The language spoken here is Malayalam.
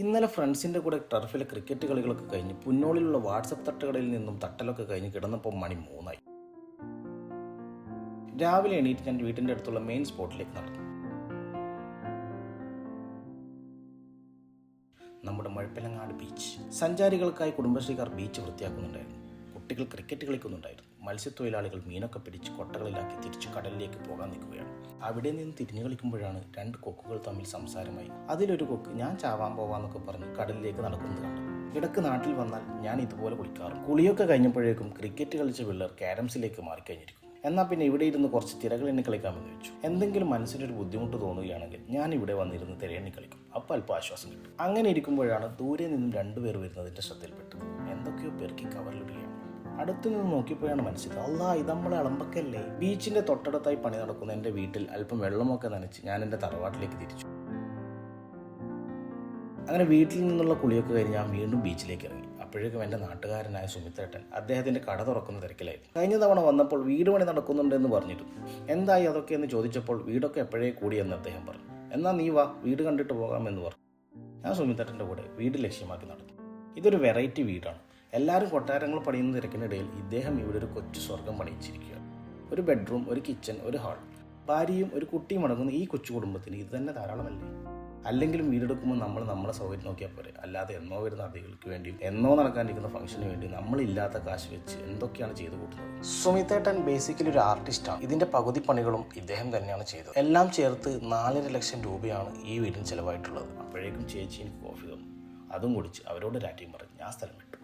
ഇന്നലെ ഫ്രണ്ട്സിൻ്റെ കൂടെ ടർഫിലെ ക്രിക്കറ്റ് കളികളൊക്കെ കഴിഞ്ഞ് പുന്നോളിലുള്ള വാട്സപ്പ് തട്ടുകടയിൽ നിന്നും തട്ടലൊക്കെ കഴിഞ്ഞ് കിടന്നപ്പോൾ മണി 3 രാവിലെ എണീറ്റ് ഞാൻ വീട്ടിൻ്റെ അടുത്തുള്ള മെയിൻ സ്പോട്ടിലേക്ക് നടന്നു. നമ്മുടെ മുഴപ്പിലങ്ങാട് ബീച്ച്. സഞ്ചാരികൾക്കായി കുടുംബശ്രീക്കാർ ബീച്ച് വൃത്തിയാക്കുന്നുണ്ടായിരുന്നു. കുട്ടികൾ ക്രിക്കറ്റ് കളിക്കുന്നുണ്ടായിരുന്നു. മത്സ്യത്തൊഴിലാളികൾ മീനൊക്കെ പിടിച്ച് കൊട്ടകളിലാക്കി തിരിച്ചു കടലിലേക്ക് പോകാൻ നിൽക്കുകയാണ്. അവിടെ നിന്ന് തിരിഞ്ഞു കളിക്കുമ്പോഴാണ് 2 കൊക്കുകൾ തമ്മിൽ സംസാരമായി. അതിലൊരു കൊക്ക് ഞാൻ ചാവാൻ പോവാന്നൊക്കെ പറഞ്ഞ് കടലിലേക്ക് നടക്കുന്നത് കണ്ടു. ഇടക്ക് നാട്ടിൽ വന്നാൽ ഞാൻ ഇതുപോലെ കുളിക്കാറും. കുളിയൊക്കെ കഴിഞ്ഞപ്പോഴേക്കും ക്രിക്കറ്റ് കളിച്ച പിള്ളേർ ക്യാരംസിലേക്ക് മാറിക്കഴിഞ്ഞിരിക്കും. എന്നാൽ പിന്നെ ഇവിടെ ഇരുന്ന് കുറച്ച് തിരകൾ എണ്ണി കളിക്കാമെന്ന് വെച്ചു. എന്തെങ്കിലും മനസ്സിനൊരു ബുദ്ധിമുട്ട് തോന്നുകയാണെങ്കിൽ ഞാൻ ഇവിടെ വന്നിരുന്ന് തിരയെണ്ണി കളിക്കും. അപ്പോൾ അല്പം ആശ്വാസം കിട്ടും. അങ്ങനെ ഇരിക്കുമ്പോഴാണ് ദൂരെ നിന്നും 2 പേർ വരുന്നതിൻ്റെ ശ്രദ്ധയിൽപ്പെട്ടത്. എന്തൊക്കെയോ പെറുക്കി കവറിലിടുകയാണ്. അടുത്തു നിന്ന് നോക്കിയപ്പോഴാണ് മനസ്സിലായത്, അല്ലാ ഇത് നമ്മളെ അളമ്പക്കല്ലേ. ബീച്ചിന്റെ തൊട്ടടുത്തായി പണി നടക്കുന്ന എൻ്റെ വീട്ടിൽ അല്പം വെള്ളമൊക്കെ നനച്ച് ഞാൻ എൻ്റെ തറവാട്ടിലേക്ക് തിരിച്ചു. അങ്ങനെ വീട്ടിൽ നിന്നുള്ള കുളിയൊക്കെ കഴിഞ്ഞ് ഞാൻ വീണ്ടും ബീച്ചിലേക്ക് ഇറങ്ങി. അപ്പോഴേക്കും എൻ്റെ നാട്ടുകാരനായ സുമിത്രേട്ടൻ അദ്ദേഹത്തിൻ്റെ കട തുറക്കുന്ന തിരക്കിലായിരുന്നു. കഴിഞ്ഞ തവണ വന്നപ്പോൾ വീട് പണി നടക്കുന്നുണ്ടെന്ന് പറഞ്ഞിരുന്നു. എന്തായി അതൊക്കെ എന്ന് ചോദിച്ചപ്പോൾ വീടൊക്കെ എപ്പോഴേ കൂടിയെന്ന് അദ്ദേഹം പറഞ്ഞു. എന്നാൽ നീ വാ, വീട് കണ്ടിട്ട് പോകാമെന്ന് പറഞ്ഞു. ഞാൻ സുമിത്രേട്ടൻ്റെ കൂടെ വീട് ലക്ഷ്യമാക്കി നടന്നു. ഇതൊരു വെറൈറ്റി വീടാണ്. എല്ലാവരും കൊട്ടാരങ്ങൾ പണിയുന്ന തിരക്കിനിടയിൽ ഇദ്ദേഹം ഇവിടെ ഒരു കൊച്ചു സ്വർഗം പണിയിച്ചിരിക്കുകയാണ്. ഒരു ബെഡ്റൂം, ഒരു കിച്ചൺ, ഒരു ഹാൾ, ഭാര്യയും ഒരു കുട്ടിയും അടങ്ങുന്ന ഈ കൊച്ചു കുടുംബത്തിന് ഇത് തന്നെ ധാരാളമല്ലേ. അല്ലെങ്കിലും വീടെടുക്കുമ്പോൾ നമ്മൾ നമ്മളെ സൗകര്യം നോക്കിയാൽ പോരെ. അല്ലാതെ എന്നോ വരുന്ന അതിഥികൾക്ക് വേണ്ടിയും എന്നോ നടക്കാനിരിക്കുന്ന ഫംഗ്ഷന് വേണ്ടി നമ്മളില്ലാത്ത കാശ് വെച്ച് എന്തൊക്കെയാണ് ചെയ്തു കൂട്ടുന്നത്. സുമിത്രേട്ടൻ ബേസിക്കലി ഒരു ആർട്ടിസ്റ്റാണ്. ഇതിന്റെ പകുതി പണികളും ഇദ്ദേഹം തന്നെയാണ് ചെയ്തത്. എല്ലാം ചേർത്ത് 4.5 ലക്ഷം രൂപയാണ് ഈ വീടിന് ചിലവായിട്ടുള്ളത്. അപ്പോഴേക്കും ചേച്ചി എനിക്ക് കോഫി തന്നു. അതും കുടിച്ച് അവരോട് രാറ്റിയും പറഞ്ഞ് ഞാൻ സ്ഥലം വിട്ടു.